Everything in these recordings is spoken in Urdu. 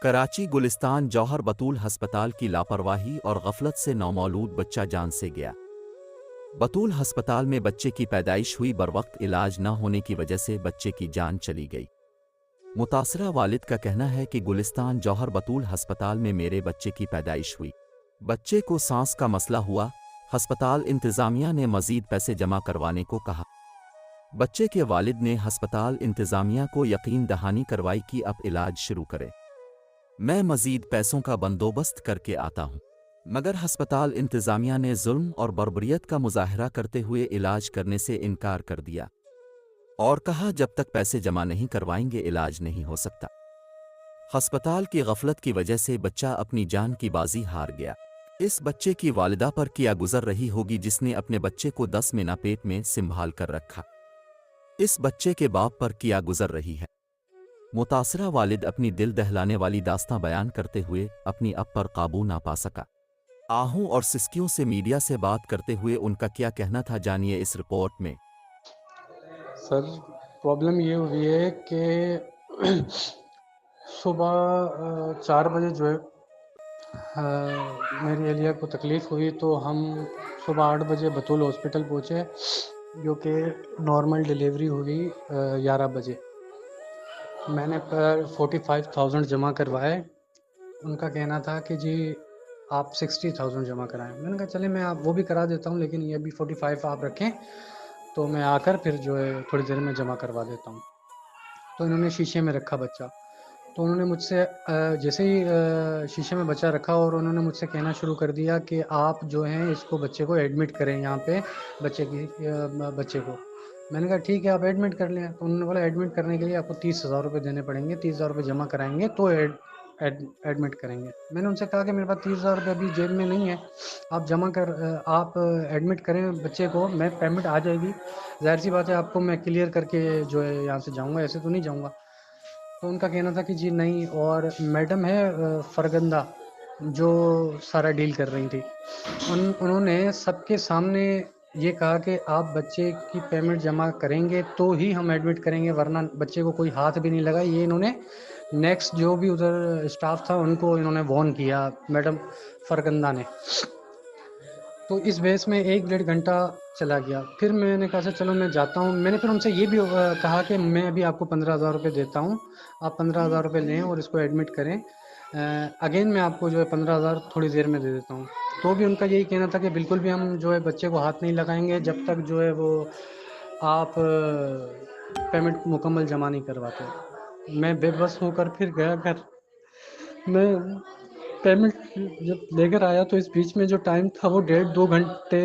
کراچی گلستان جوہر بطول ہسپتال کی لاپرواہی اور غفلت سے نومولود بچہ جان سے گیا۔ بطول ہسپتال میں بچے کی پیدائش ہوئی، بروقت علاج نہ ہونے کی وجہ سے بچے کی جان چلی گئی۔ متاثرہ والد کا کہنا ہے کہ گلستان جوہر بطول ہسپتال میں میرے بچے کی پیدائش ہوئی، بچے کو سانس کا مسئلہ ہوا، ہسپتال انتظامیہ نے مزید پیسے جمع کروانے کو کہا۔ بچے کے والد نے ہسپتال انتظامیہ کو یقین دہانی کروائی کہ اب علاج شروع کرے، میں مزید پیسوں کا بندوبست کر کے آتا ہوں، مگر ہسپتال انتظامیہ نے ظلم اور بربریت کا مظاہرہ کرتے ہوئے علاج کرنے سے انکار کر دیا اور کہا جب تک پیسے جمع نہیں کروائیں گے علاج نہیں ہو سکتا۔ ہسپتال کی غفلت کی وجہ سے بچہ اپنی جان کی بازی ہار گیا۔ اس بچے کی والدہ پر کیا گزر رہی ہوگی جس نے اپنے بچے کو 10 مہینہ پیٹ میں سنبھال کر رکھا۔ اس بچے کے باپ پر کیا گزر رہی ہے۔ متاثرہ والد اپنی دل دہلانے والی داستاں بیان کرتے ہوئے اپنی اب پر قابو نہ پا سکا۔ آہوں اور سسکیوں سے میڈیا سے بات کرتے ہوئے ان کا کیا کہنا تھا، جانیے اس رپورٹ میں۔ سر پرابلم یہ ہوئی ہے کہ صبح 4 بجے جو ہے میری اہلیہ کو تکلیف ہوئی تو ہم صبح 8 بجے بطول ہاسپٹل پہنچے، جو کہ نارمل ڈیلیوری ہوئی 11 بجے۔ میں نے 45,000 جمع کروائے۔ ان کا کہنا تھا کہ جی آپ 60,000 جمع کرائیں۔ میں نے کہا چلیں میں آپ وہ بھی کرا دیتا ہوں، لیکن یہ بھی 45 آپ رکھیں تو میں آ کر پھر جو ہے تھوڑی دیر میں جمع کروا دیتا ہوں۔ تو انہوں نے شیشے میں رکھا بچہ، تو انہوں نے مجھ سے جیسے ہی شیشے میں بچہ رکھا اور انہوں نے مجھ سے کہنا شروع کر دیا کہ آپ جو ہیں اس کو بچے کو ایڈمٹ کریں یہاں پہ بچے کو۔ میں نے کہا ٹھیک ہے آپ ایڈمٹ کر لیں۔ تو انہوں نے بولا ایڈمٹ کرنے کے لیے آپ کو 30,000 روپے دینے پڑیں گے، 30,000 روپے جمع کرائیں گے تو ایڈمٹ کریں گے۔ میں نے ان سے کہا کہ میرے پاس 30,000 روپے ابھی جیب میں نہیں ہے، آپ ایڈمٹ کریں بچے کو، میں پیمنٹ آ جائے گی، ظاہر سی بات ہے آپ کو میں کلیئر کر کے جو ہے یہاں سے جاؤں گا، ایسے تو نہیں جاؤں گا۔ تو ان کا کہنا تھا کہ جی نہیں، اور میڈم ہے فرگندہ جو سارا ڈیل کر رہی تھی، انہوں نے سب کے سامنے یہ کہا کہ آپ بچے کی پیمنٹ جمع کریں گے تو ہی ہم ایڈمٹ کریں گے، ورنہ بچے کو کوئی ہاتھ بھی نہیں لگا۔ یہ انہوں نے نیکسٹ جو بھی ادھر اسٹاف تھا ان کو انہوں نے وارن کیا، میڈم فرگندہ نے۔ تو اس بحث میں 1-1.5 گھنٹہ چلا گیا۔ پھر میں نے کہا سے چلو میں جاتا ہوں۔ میں نے پھر ان سے یہ بھی کہا کہ میں ابھی آپ کو 15,000 روپے دیتا ہوں، آپ 15,000 روپے لیں اور اس کو ایڈمٹ کریں، اگین میں آپ کو جو ہے 15,000 تھوڑی دیر میں دے دیتا ہوں۔ تو بھی ان کا یہی کہنا تھا کہ بالکل بھی ہم جو ہے بچے کو ہاتھ نہیں لگائیں گے جب تک جو ہے وہ آپ پیمنٹ مکمل جمع نہیں کرواتے۔ میں بے بس ہو کر پھر گیا گھر۔ میں پیمنٹ جب لے کر آیا تو اس بیچ میں جو ٹائم تھا وہ 1.5-2 گھنٹے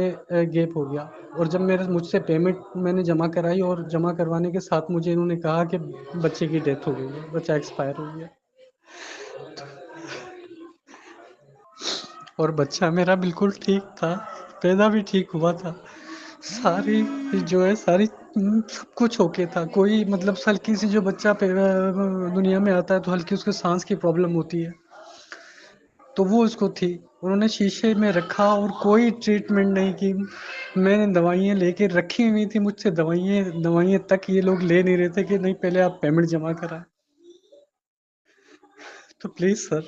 گیپ ہو گیا، اور جب مجھ سے پیمنٹ میں نے جمع کرائی اور جمع کروانے کے ساتھ مجھے انہوں نے کہا کہ بچے کی ڈیتھ ہو گئی ہے، بچہ ایکسپائر ہو گیا، اور بچہ میرا بالکل ٹھیک تھا، پیدا بھی ٹھیک ہوا تھا، ساری جو ہے ساری سب کچھ اوکے تھا۔ کوئی مطلب ہلکی سی جو بچہ دنیا میں آتا ہے تو ہلکی اس کے سانس کی پرابلم ہوتی ہے، تو وہ اس کو تھی۔ انہوں نے شیشے میں رکھا اور کوئی ٹریٹمنٹ نہیں کی۔ میں نے دوائیاں لے کے رکھی ہوئی تھی، مجھ سے دوائیاں تک یہ لوگ لے نہیں رہے تھے کہ نہیں پہلے آپ پیمنٹ جمع کرائیں۔ تو پلیز سر